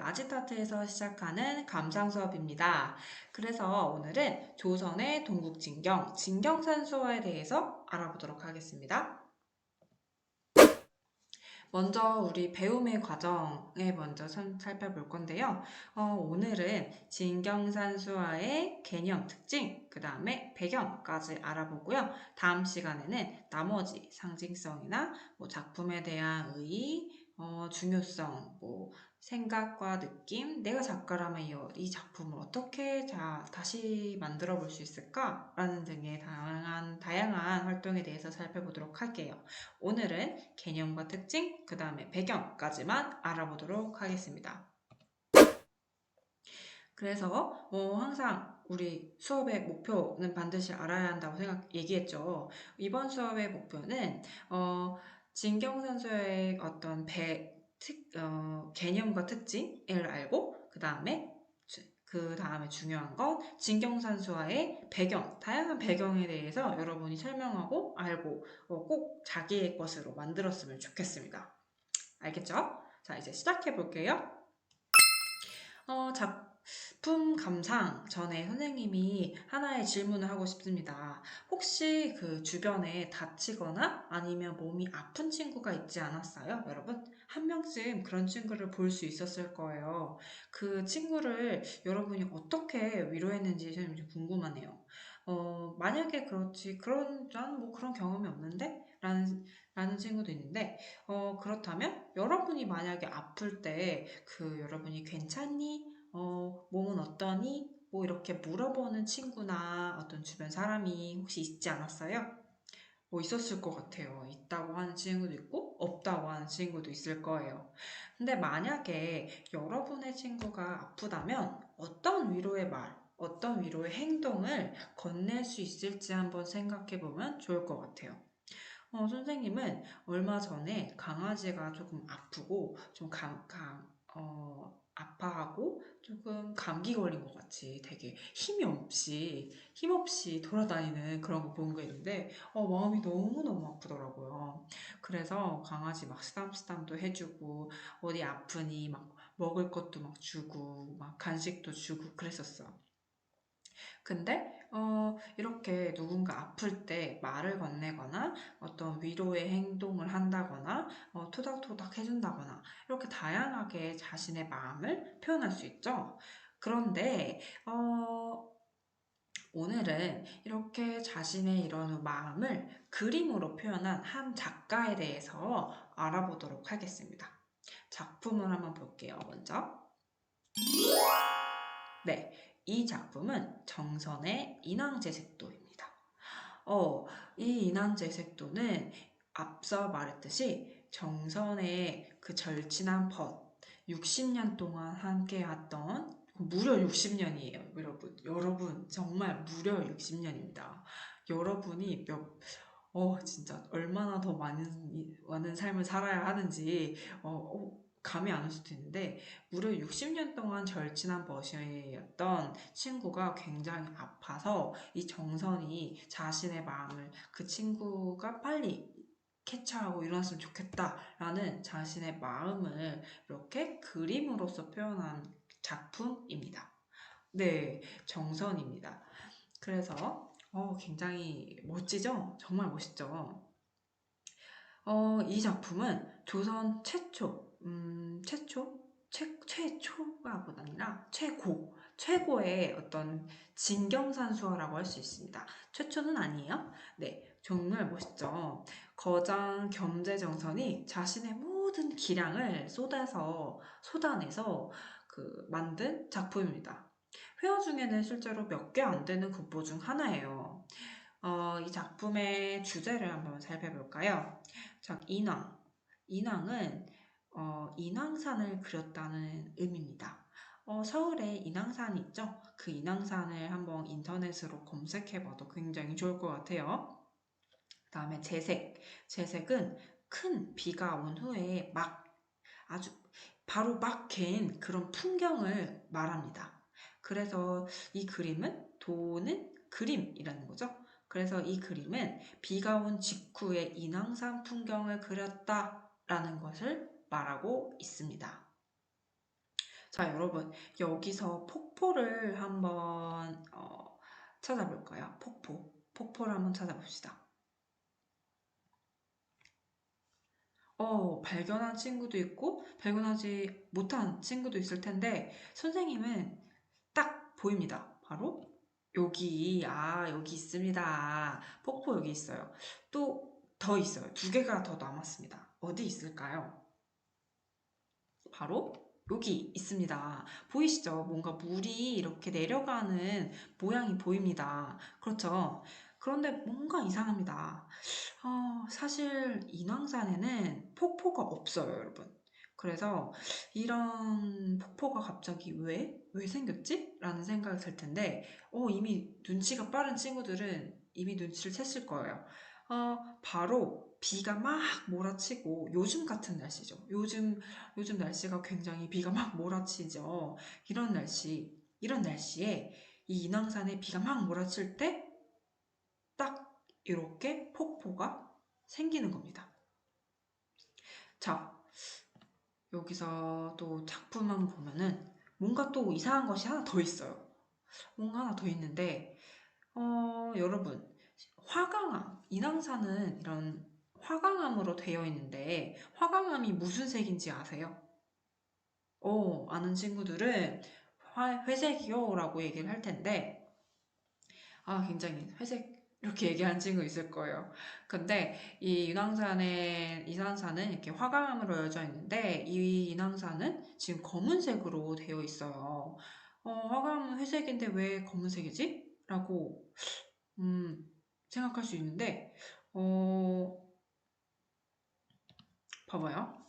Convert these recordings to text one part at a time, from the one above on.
아지타트에서 시작하는 감상 수업입니다. 그래서 오늘은 조선의 동국진경, 진경산수화에 대해서 알아보도록 하겠습니다. 먼저 우리 배움의 과정을 먼저 살펴볼 건데요. 오늘은 진경산수화의 개념, 특징, 그 다음에 배경까지 알아보고요. 다음 시간에는 나머지 상징성이나 작품에 대한 의의, 중요성, 생각과 느낌, 내가 작가라면 이 작품을 어떻게 다시 만들어 볼 수 있을까? 라는 등의 다양한 활동에 대해서 살펴보도록 할게요. 오늘은 개념과 특징, 그 다음에 배경까지만 알아보도록 하겠습니다. 그래서 항상 우리 수업의 목표는 반드시 알아야 한다고 얘기했죠. 이번 수업의 목표는 진경산수의 어떤 개념과 특징을 알고 그 다음에 중요한 건 진경산수화의 배경, 다양한 배경에 대해서 여러분이 설명하고 알고 꼭 자기의 것으로 만들었으면 좋겠습니다. 알겠죠? 자, 이제 시작해 볼게요. 작품 감상 전에 선생님이 하나의 질문을 하고 싶습니다. 혹시 그 주변에 다치거나 아니면 몸이 아픈 친구가 있지 않았어요? 여러분? 한 명쯤 그런 친구를 볼 수 있었을 거예요. 그 친구를 여러분이 어떻게 위로했는지 좀 궁금하네요. 만약에 나는 그런 경험이 없는데? 라는 친구도 있는데, 그렇다면 여러분이 만약에 아플 때 여러분이 괜찮니? 몸은 어떠니? 이렇게 물어보는 친구나 어떤 주변 사람이 혹시 있지 않았어요? 있었을 것 같아요. 있다고 하는 친구도 있고 없다고 하는 친구도 있을 거예요. 근데 만약에 여러분의 친구가 아프다면 어떤 위로의 말, 어떤 위로의 행동을 건넬 수 있을지 한번 생각해 보면 좋을 것 같아요. 선생님은 얼마 전에 강아지가 조금 아프고 아파하고 조금 감기 걸린 것 같이 되게 힘없이 돌아다니는 그런 거 본 거 있는데, 마음이 너무너무 아프더라고요. 그래서 강아지 막 쓰담쓰담도 해주고, 어디 아프니 막 먹을 것도 막 주고, 막 간식도 주고 그랬었어. 근데 이렇게 누군가 아플 때 말을 건네거나 어떤 위로의 행동을 한다거나 토닥토닥 해준다거나 이렇게 다양하게 자신의 마음을 표현할 수 있죠. 그런데 오늘은 이렇게 자신의 이런 마음을 그림으로 표현한 한 작가에 대해서 알아보도록 하겠습니다. 작품을 한번 볼게요, 먼저. 네, 이 작품은 정선의 인왕제색도입니다. 이 인왕제색도는 앞서 말했듯이 정선의 그 절친한 벗, 60년 동안 함께했던 무려 60년이에요, 여러분. 여러분, 정말 무려 60년입니다. 여러분이 진짜 얼마나 더 많은 삶을 살아야 하는지, 감이 안 올 수도 있는데, 무려 60년 동안 절친한 버시였던 친구가 굉장히 아파서 이 정선이 자신의 마음을 그 친구가 빨리 캐치하고 일어났으면 좋겠다라는 자신의 마음을 이렇게 그림으로써 표현한 작품입니다. 네, 정선입니다. 그래서 굉장히 멋지죠? 정말 멋있죠? 이 작품은 조선 최초가 아니라 최고의 어떤 진경산수화라고 할 수 있습니다. 최초는 아니에요. 네, 정말 멋있죠. 거장 겸재정선이 자신의 모든 기량을 쏟아내서 만든 작품입니다. 회화 중에는 실제로 몇 개 안 되는 국보 중 하나예요. 이 작품의 주제를 한번 살펴볼까요? 자, 인왕. 인왕은 인왕산을 그렸다는 의미입니다. 서울에 인왕산이 있죠? 그 인왕산을 한번 인터넷으로 검색해봐도 굉장히 좋을 것 같아요. 그 다음에 제색. 제색은 큰 비가 온 후에 아주 바로 막 개인 그런 풍경을 말합니다. 그래서 이 그림은 도는 그림이라는 거죠. 그래서 이 그림은 비가 온 직후에 인왕산 풍경을 그렸다라는 것을 말하고 있습니다. 자, 여러분, 여기서 폭포를 한번 찾아볼까요? 폭포를 한번 찾아봅시다. 발견한 친구도 있고, 발견하지 못한 친구도 있을 텐데, 선생님은 딱 보입니다. 바로 여기 있습니다. 폭포 여기 있어요. 또 더 있어요. 두 개가 더 남았습니다. 어디 있을까요? 바로 여기 있습니다. 보이시죠? 뭔가 물이 이렇게 내려가는 모양이 보입니다. 그렇죠? 그런데 뭔가 이상합니다. 사실 인왕산에는 폭포가 없어요, 여러분. 그래서 이런 폭포가 갑자기 왜 생겼지? 라는 생각이 들 텐데, 이미 눈치가 빠른 친구들은 이미 눈치를 챘을 거예요. 바로 비가 막 몰아치고 요즘 같은 날씨죠. 요즘 날씨가 굉장히 비가 막 몰아치죠. 이런 날씨에 이 인왕산에 비가 막 몰아칠 때 딱 이렇게 폭포가 생기는 겁니다. 자, 여기서 또 작품 한번 보면은 뭔가 또 이상한 것이 하나 더 있어요. 뭔가 하나 더 있는데, 여러분, 인왕산은 이런 화강암으로 되어 있는데, 화강암이 무슨 색인지 아세요? 아는 친구들은 회색이요 라고 얘기를 할 텐데, 굉장히 회색, 이렇게 얘기하는 친구 있을 거예요. 근데 인왕산은 이렇게 화강암으로 이어져 있는데, 이 인왕산은 지금 검은색으로 되어 있어요. 화강암은 회색인데 왜 검은색이지? 라고, 음, 생각할 수 있는데, 어, 봐봐요.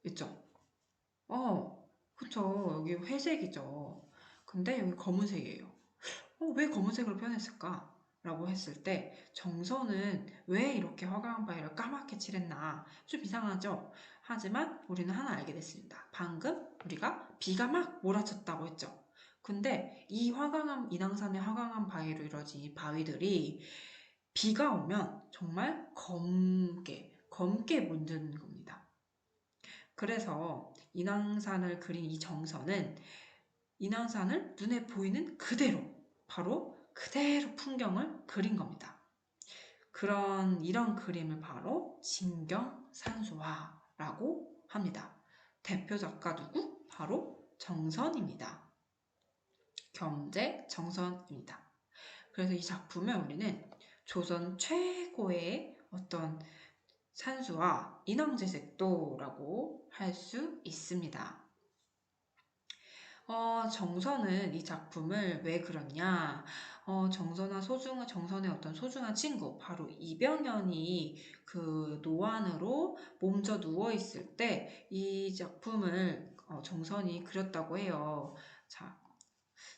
있죠? 그쵸. 여기 회색이죠. 근데 여기 검은색이에요. 왜 검은색으로 표현했을까? 라고 했을 때 정서는 왜 이렇게 화강암 바위를 까맣게 칠했나 좀 이상하죠? 하지만 우리는 하나 알게 됐습니다. 방금 우리가 비가 막 몰아쳤다고 했죠. 근데 이 인왕산의 화강암 바위로 이루어진 이 바위들이 비가 오면 정말 검게 물드는 겁니다. 그래서 인왕산을 그린 이 정서는 인왕산을 눈에 보이는 그대로, 바로 그대로 풍경을 그린 겁니다. 이런 그림을 바로 진경산수화라고 합니다. 대표 작가 누구? 바로 정선입니다. 겸재 정선입니다. 그래서 이 작품을 우리는 조선 최고의 어떤 산수와 인왕제색도라고 할 수 있습니다. 정선은 이 작품을 왜 그렸냐? 정선의 어떤 소중한 친구, 바로 이병현이 그 노안으로 몸져 누워있을 때 이 작품을 정선이 그렸다고 해요. 자,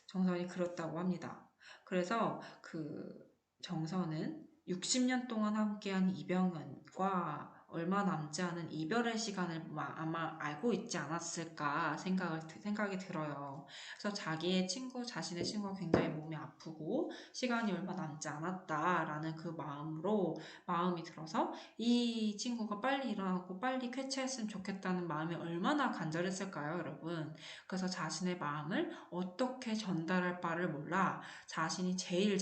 정선이 그렸다고 합니다. 그래서 그 정선은 60년 동안 함께한 이병헌과 얼마 남지 않은 이별의 시간을 아마 알고 있지 않았을까 생각이 들어요. 그래서 자신의 친구가 굉장히 몸이 아프고 시간이 얼마 남지 않았다라는 그 마음이 들어서 이 친구가 빨리 일어나고 빨리 쾌차했으면 좋겠다는 마음이 얼마나 간절했을까요, 여러분? 그래서 자신의 마음을 어떻게 전달할 바를 몰라 자신이 제일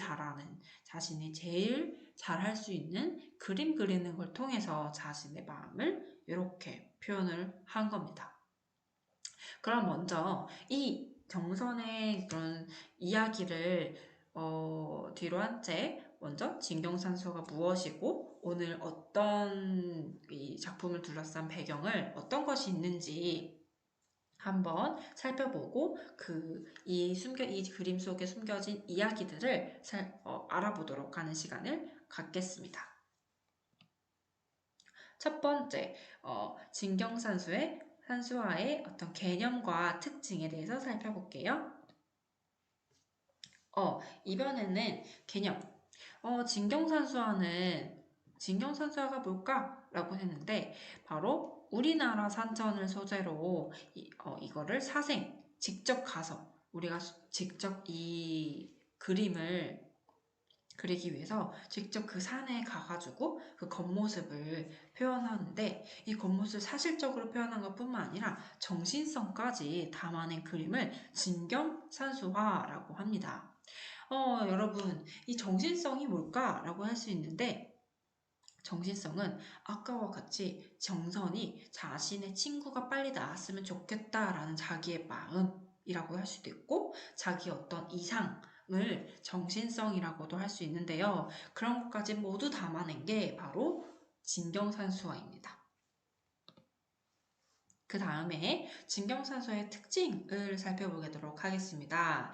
잘할 수 있는 그림 그리는 걸 통해서 자신의 마음을 이렇게 표현을 한 겁니다. 그럼 먼저 이 정선의 그런 이야기를 뒤로 한 채 먼저 진경산수가 무엇이고 오늘 어떤 이 작품을 둘러싼 배경을 어떤 것이 있는지 한번 살펴보고 이 그림 속에 숨겨진 이야기들을 알아보도록 하는 시간을 갖겠습니다. 첫 번째, 산수화의 어떤 개념과 특징에 대해서 살펴볼게요. 이번에는 개념. 진경산수화가 뭘까? 라고 했는데, 바로 우리나라 산천을 소재로 이거를 직접 가서 우리가 직접 이 그림을 그리기 위해서 직접 그 산에 가가지고 그 겉모습을 표현하는데, 이 겉모습을 사실적으로 표현한 것뿐만 아니라 정신성까지 담아낸 그림을 진경산수화라고 합니다. 여러분, 이 정신성이 뭘까라고 할 수 있는데, 정신성은 아까와 같이 정선이 자신의 친구가 빨리 나았으면 좋겠다라는 자기의 마음이라고 할 수도 있고, 자기의 어떤 이상을 정신성이라고도 할 수 있는데요. 그런 것까지 모두 담아낸 게 바로 진경산수화입니다. 그 다음에 진경산수의 특징을 살펴보도록 하겠습니다.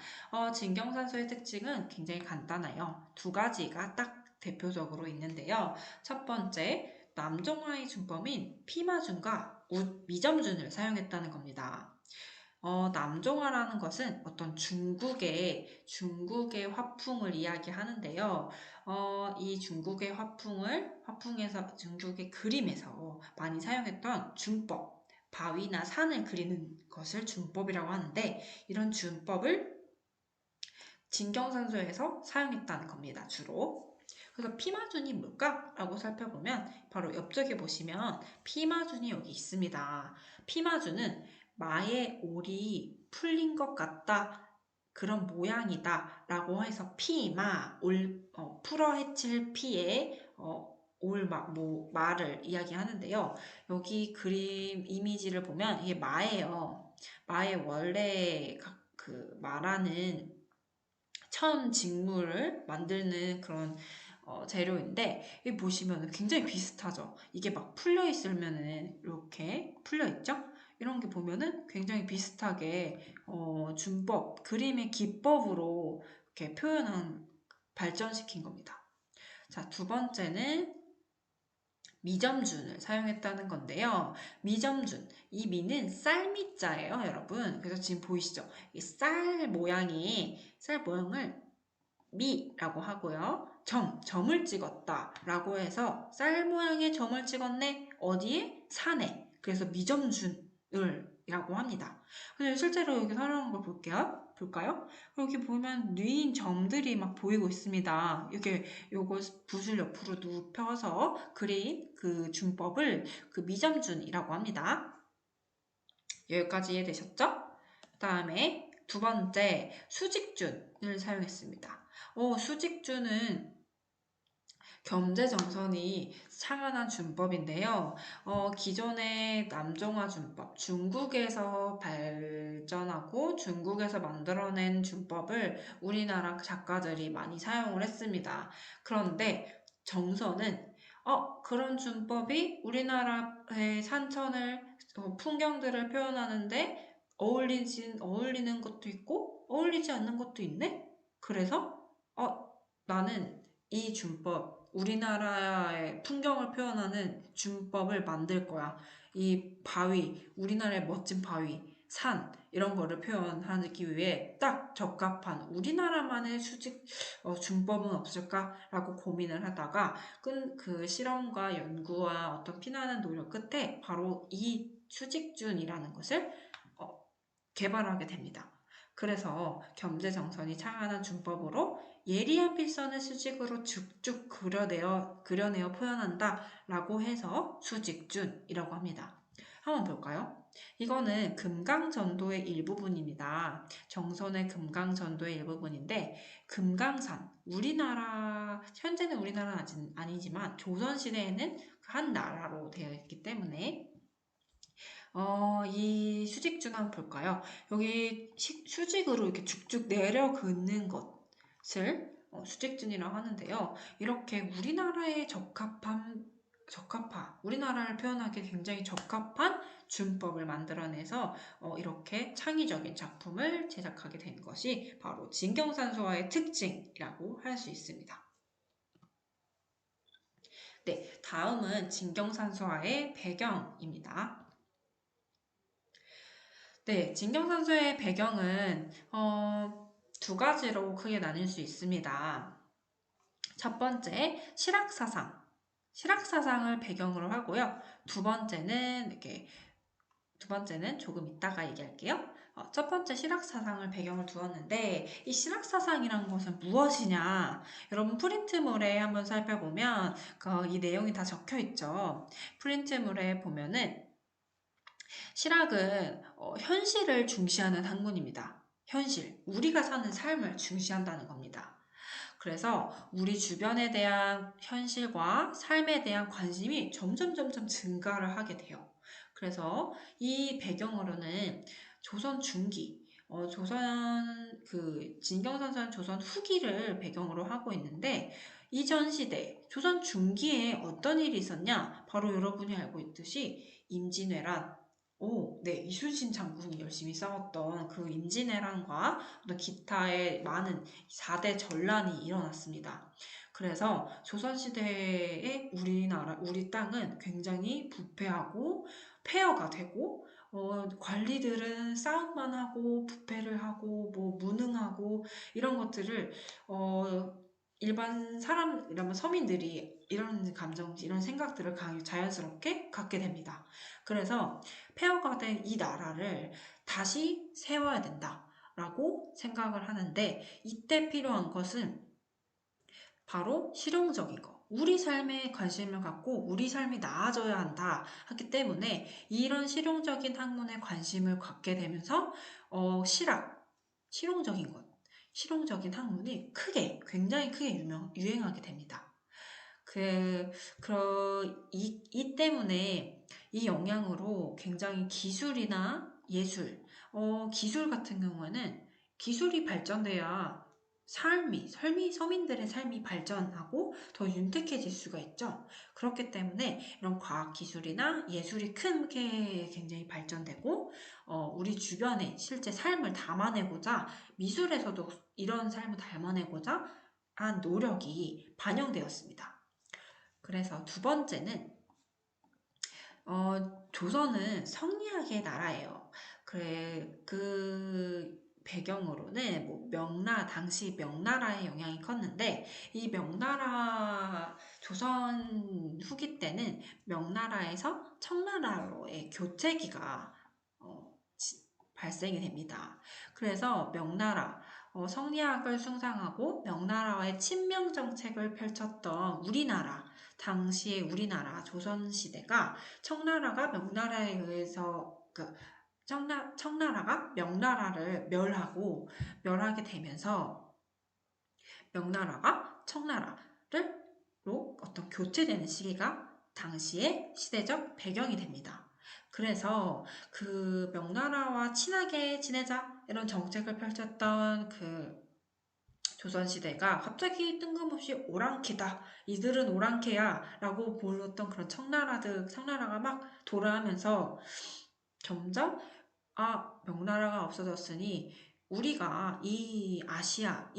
진경산수의 특징은 굉장히 간단해요. 두 가지가 딱 대표적으로 있는데요. 첫 번째, 남종화의 준법인 피마준과 미점준을 사용했다는 겁니다. 남종화라는 것은 어떤 중국의 화풍을 이야기하는데요. 이 중국의 화풍에서 중국의 그림에서 많이 사용했던 준법, 바위나 산을 그리는 것을 준법이라고 하는데, 이런 준법을 진경산수에서 사용했다는 겁니다, 주로. 그래서 피마준이 뭘까? 라고 살펴보면 바로 옆쪽에 보시면 피마준이 여기 있습니다. 피마준은 마의 올이 풀린 것 같다, 그런 모양이다 라고 해서 피마, 풀어 헤칠 피에 말을 이야기하는데요. 여기 그림 이미지를 보면 이게 마예요. 마의 원래 그 마라는 천 직물을 만드는 그런 재료인데, 이 보시면 굉장히 비슷하죠. 이게 막 풀려 있으면은 이렇게 풀려 있죠. 이런 게 보면은 굉장히 비슷하게 준법, 그림의 기법으로 이렇게 발전시킨 겁니다. 자, 두 번째는 미점준을 사용했다는 건데요. 미점준, 이 미는 쌀미자예요, 여러분. 그래서 지금 보이시죠? 이 쌀 모양을 미라고 하고요. 점을 찍었다 라고 해서 쌀 모양의 점을 찍었네. 어디에? 산에. 그래서 미점준을 이라고 합니다. 근데 실제로 여기 설명한 걸 볼까요? 여기 보면 뉘인 점들이 막 보이고 있습니다. 이렇게 요거 붓을 옆으로 눕혀서 그린 그 준법을 그 미점준이라고 합니다. 여기까지 이해되셨죠? 그 다음에 두 번째, 수직준을 사용했습니다. 수직준은 겸재정선이 창안한 준법인데요. 기존의 남종화 준법, 중국에서 발전하고 중국에서 만들어낸 준법을 우리나라 작가들이 많이 사용을 했습니다. 그런데 정선은 그런 준법이 우리나라의 산천을, 풍경들을 표현하는데 어울리는 것도 있고 어울리지 않는 것도 있네? 그래서 나는 이 준법, 우리나라의 풍경을 표현하는 준법을 만들 거야. 이 바위, 우리나라의 멋진 바위, 산, 이런 거를 표현하기 위해 딱 적합한 우리나라만의 준법은 없을까라고 고민을 하다가 그 실험과 연구와 어떤 피나는 노력 끝에 바로 이 수직준이라는 것을 개발하게 됩니다. 그래서 겸재정선이 창안한 준법으로 예리한 필선을 수직으로 쭉쭉 그려내어 표현한다 라고 해서 수직준이라고 합니다. 한번 볼까요? 이거는 금강전도의 일부분입니다. 정선의 금강전도의 일부분인데, 금강산, 현재는 우리나라는 아니지만 조선시대에는 한 나라로 되어 있기 때문에 이 수직준 한번 볼까요? 여기 수직으로 이렇게 쭉쭉 내려 긋는 것을 수직준이라고 하는데요. 이렇게 우리나라를 표현하기 굉장히 적합한 준법을 만들어내서 이렇게 창의적인 작품을 제작하게 된 것이 바로 진경산수화의 특징이라고 할 수 있습니다. 네, 다음은 진경산수화의 배경입니다. 네, 진경산수의 배경은 두 가지로 크게 나뉠 수 있습니다. 첫 번째, 실학사상을 배경으로 하고요. 두 번째는 조금 이따가 얘기할게요. 첫 번째 실학사상을 배경을 두었는데 이 실학사상이란 것은 무엇이냐? 여러분 프린트물에 한번 살펴보면 이 내용이 다 적혀 있죠. 프린트물에 보면은 실학은 현실을 중시하는 학문입니다. 현실, 우리가 사는 삶을 중시한다는 겁니다. 그래서 우리 주변에 대한 현실과 삶에 대한 관심이 점점 증가를 하게 돼요. 그래서 이 배경으로는 조선 중기, 조선 진경선선 조선 후기를 배경으로 하고 있는데 이전 시대 조선 중기에 어떤 일이 있었냐? 바로 여러분이 알고 있듯이 임진왜란, 네, 이순신 장군이 열심히 싸웠던 그 임진왜란과 또 기타의 많은 4대 전란이 일어났습니다. 그래서 조선시대의 우리 땅은 굉장히 부패하고 폐허가 되고, 관리들은 싸움만 하고, 부패를 하고, 뭐, 무능하고, 이런 것들을, 일반 이라면 서민들이 이런 이런 생각들을 자연스럽게 갖게 됩니다. 그래서 폐허가 된 이 나라를 다시 세워야 된다라고 생각을 하는데 이때 필요한 것은 바로 실용적인 거. 우리 삶에 관심을 갖고 우리 삶이 나아져야 한다 하기 때문에 이런 실용적인 학문에 관심을 갖게 되면서 실용적인 것, 실용적인 학문이 굉장히 크게 유행하게 됩니다. 이 때문에 이 영향으로 굉장히 기술이나 예술, 기술 같은 경우에는 기술이 발전돼야 서민들의 삶이 발전하고 더 윤택해질 수가 있죠. 그렇기 때문에 이런 과학기술이나 예술이 크게 굉장히 발전되고, 우리 주변에 실제 삶을 담아내고자, 미술에서도 이런 삶을 담아내고자 한 노력이 반영되었습니다. 그래서 두 번째는 조선은 성리학의 나라예요. 그 배경으로는 당시 명나라의 영향이 컸는데 이 명나라 조선 후기 때는 명나라에서 청나라로의 교체기가 발생이 됩니다. 그래서 명나라 성리학을 숭상하고 명나라와의 친명 정책을 펼쳤던 당시의 우리나라 조선시대가 청나라가 명나라에 의해서 청나라가 명나라를 멸하게 되면서 명나라가 청나라로 어떤 교체되는 시기가 당시의 시대적 배경이 됩니다. 그래서 그 명나라와 친하게 지내자 이런 정책을 펼쳤던 조선시대가 갑자기 뜬금없이 오랑캐다. 이들은 오랑캐야. 라고 불렀던 그런 청나라가 막 돌아가면서 점점, 명나라가 없어졌으니 우리가 이 아시아,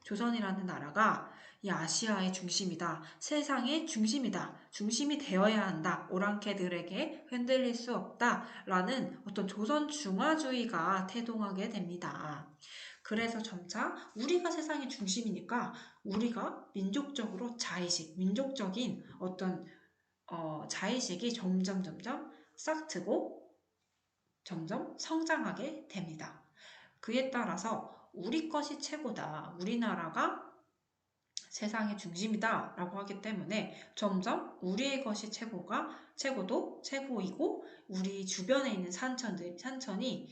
조선이라는 나라가 이 아시아의 중심이다. 세상의 중심이다. 중심이 되어야 한다. 오랑캐들에게 흔들릴 수 없다. 라는 어떤 조선 중화주의가 태동하게 됩니다. 그래서 점차 우리가 세상의 중심이니까 우리가 민족적으로 민족적인 어떤 자의식이 점점 싹트고 점점 성장하게 됩니다. 그에 따라서 우리 것이 최고다. 우리나라가 세상의 중심이다 라고 하기 때문에 점점 우리의 것이 최고도 최고이고 우리 주변에 있는 산천이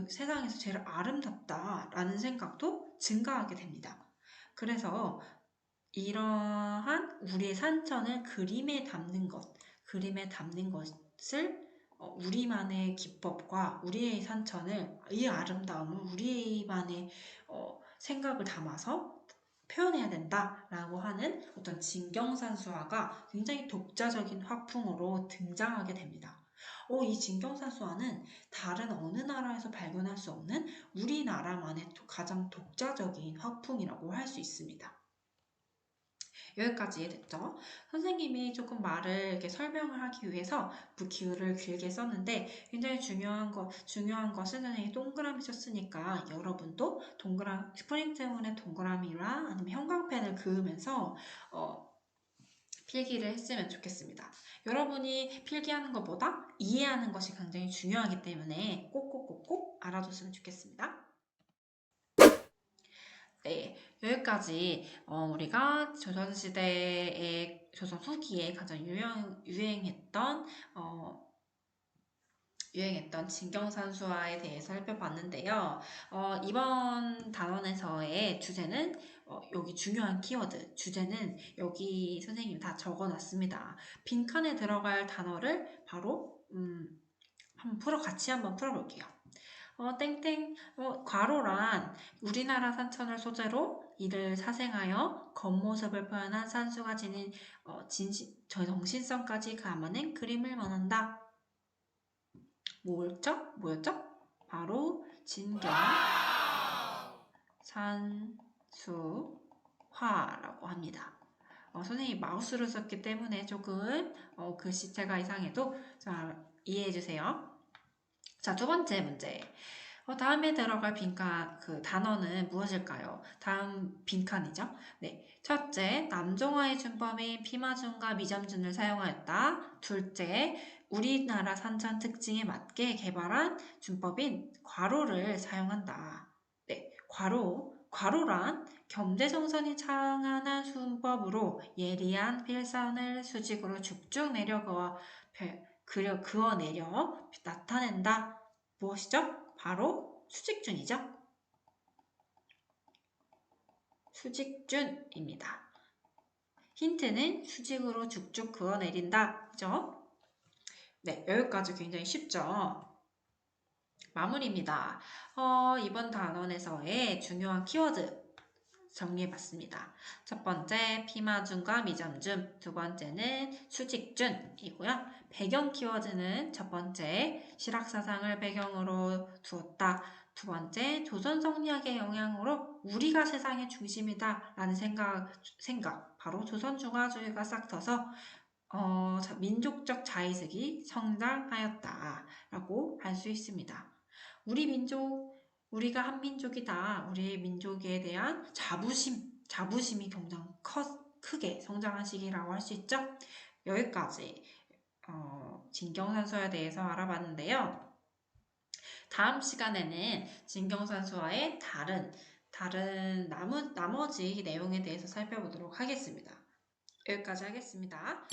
세상에서 제일 아름답다라는 생각도 증가하게 됩니다. 그래서 이러한 우리의 산천을 그림에 담는 것을 우리만의 기법과 우리의 이 아름다움을 우리만의 생각을 담아서 표현해야 된다라고 하는 어떤 진경산수화가 굉장히 독자적인 화풍으로 등장하게 됩니다. 이 진경산수화는 다른 어느 나라에서 발견할 수 없는 우리나라만의 가장 독자적인 화풍이라고 할 수 있습니다. 여기까지 됐죠? 선생님이 조금 말을 이렇게 설명을 하기 위해서 기호를 길게 썼는데 굉장히 중요한 것은 선생님이 동그라미 썼으니까 여러분도 스프링 때문에 동그라미랑 아니면 형광펜을 그으면서 필기를 했으면 좋겠습니다. 여러분이 필기하는 것보다 이해하는 것이 굉장히 중요하기 때문에 꼭꼭꼭꼭 알아뒀으면 좋겠습니다. 네, 여기까지 우리가 조선시대의 조선 후기에 가장 유행했던 진경산수화에 대해서 살펴봤는데요. 이번 단원에서의 주제는 여기 중요한 키워드 주제는 여기 선생님이 다 적어놨습니다. 빈칸에 들어갈 단어를 바로 같이 한번 풀어볼게요. 땡땡 괄호란 우리나라 산천을 소재로 이를 사생하여 겉모습을 표현한 산수가 지닌 정신성까지 감아낸 그림을 말한다. 뭐였죠? 바로 진경산수화라고 합니다. 선생님이 마우스를 썼기 때문에 조금 글씨체가 이상해도 잘 이해해주세요. 자, 두 번째 문제. 다음에 들어갈 빈칸, 단어는 무엇일까요? 다음 빈칸이죠? 네. 첫째, 남종화의 준법인 피마준과 미점준을 사용하였다. 둘째, 우리나라 산천 특징에 맞게 개발한 준법인 괄호를 사용한다. 네. 괄호란 겸대정선이 창안한 순법으로 예리한 필선을 수직으로 쭉쭉 그어내려 나타낸다. 무엇이죠? 바로 수직준이죠. 수직준입니다. 힌트는 수직으로 쭉쭉 그어내린다. 그죠? 네, 여기까지 굉장히 쉽죠? 마무리입니다. 이번 단원에서의 중요한 키워드 정리해봤습니다. 첫 번째, 피마준과 미점준. 두 번째는 수직준이고요. 배경 키워드는 첫 번째, 실학사상을 배경으로 두었다. 두 번째, 조선 성리학의 영향으로 우리가 세상의 중심이다 라는 생각. 바로 조선 중화주의가 싹 트서 민족적 자의식이 성장하였다 라고 할 수 있습니다. 우리가 한 민족이다. 우리의 민족에 대한 자부심이 굉장히 크게 성장한 시기라고 할 수 있죠. 여기까지 진경산수화에 대해서 알아봤는데요. 다음 시간에는 진경산수화의 다른 나머지 내용에 대해서 살펴보도록 하겠습니다. 여기까지 하겠습니다.